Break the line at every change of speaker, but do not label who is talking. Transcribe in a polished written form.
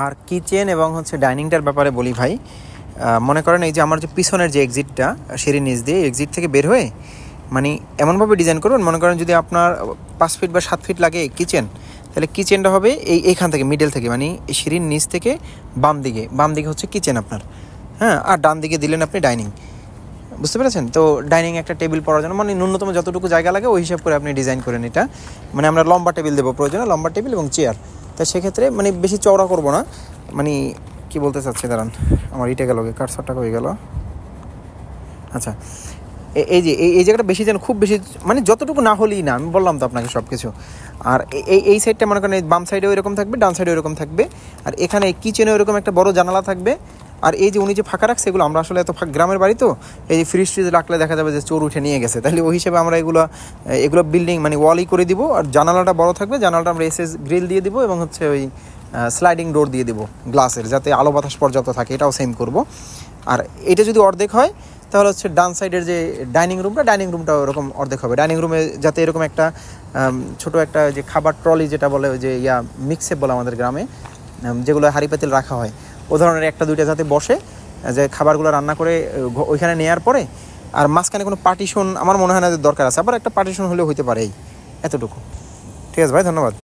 আর kitchen এবং হচ্ছে ডাইনিংটার ব্যাপারে বলি ভাই, মনে করেন এই যে আমার যে পিছনের যে এক্সিটটা সিঁড়ির নিচ দিয়ে এক্সিট থেকে বের হয়ে মানে এমনভাবে ডিজাইন করবেন, মনে করেন যদি আপনার 5 ফিট বা 7 ফিট লাগে কিচেন, তাহলে কিচেনটা হবে এইখান থেকে মিডল থেকে, মানে সিঁড়ির নিচ থেকে বাম দিকে হচ্ছে কিচেন আপনার, হ্যাঁ। আর ডান দিকে দিলেন আপনি ডাইনিং, বুঝতে পেরেছেন? তো ডাইনিং একটা টেবিল পড়ার জন্য মানে ন্যূনতম যতটুকু জায়গা লাগে ওই হিসাব করে আপনি ডিজাইন করেন এটা। মানে আমরা লম্বা টেবিল দেবো প্রয়োজনে, লম্বা টেবিল এবং চেয়ার। তাই সেক্ষেত্রে মানে বেশি চওড়া করবো না। মানে কি বলতে চাচ্ছি দাঁড়ান, আমার ইটে গেল, কাটসারটা হয়ে গেল। আচ্ছা, এই যে এই জায়গাটা বেশি যেন খুব বেশি মানে যতটুকু না হলেই না, আমি বললাম তো আপনাকে সব কিছু। আর এই সাইডটা মনে করেন বাম সাইডেও এরকম থাকবে, ডান সাইডেও এরকম থাকবে। আর এখানে কিচেনেও এরকম একটা বড় জানালা থাকবে। আর এই যে উনি যে ফাঁকা রাখছে, এগুলো আমরা আসলে এত গ্রামের বাড়ি তো, এই যে ফ্রিজ ট্রিজ রাখলে দেখা যাবে যে চোর উঠে নিয়ে গেছে, তাহলে ওই হিসেবে আমরা এগুলো বিল্ডিং মানে ওয়ালই করে দিব। আর জানালাটা বড় থাকবে, জানালাটা আমরা এসএস গ্রিল দিয়ে দিব এবং হচ্ছে ওই স্লাইডিং ডোর দিয়ে দিব গ্লাসের, যাতে আলো বাতাস পর্যাপ্ত থাকে, এটাও সেম করব। আর এটা যদি অর্ধেক হয় তাহলে হচ্ছে ডান সাইডের যে ডাইনিং রুমটাও এরকম অর্ধেক হবে। ডাইনিং রুমে যাতে এরকম একটা ছোটো একটা যে খাবার ট্রলি যেটা বলে, ওই যে মিক্সেপ বলে আমাদের গ্রামে, যেগুলো হাঁড়ি পাতিল রাখা হয়, ও ধরনের একটা দুইটা যাতে বসে, যে খাবারগুলো রান্না করে ওইখানে নেওয়ার পরে। আর মাঝখানে কোনো পার্টিশন আমার মনে হয় না যে দরকার আছে, আবার একটা পার্টিশন হলেও হইতে পারে, এই এতটুকু। ঠিক আছে ভাই, ধন্যবাদ।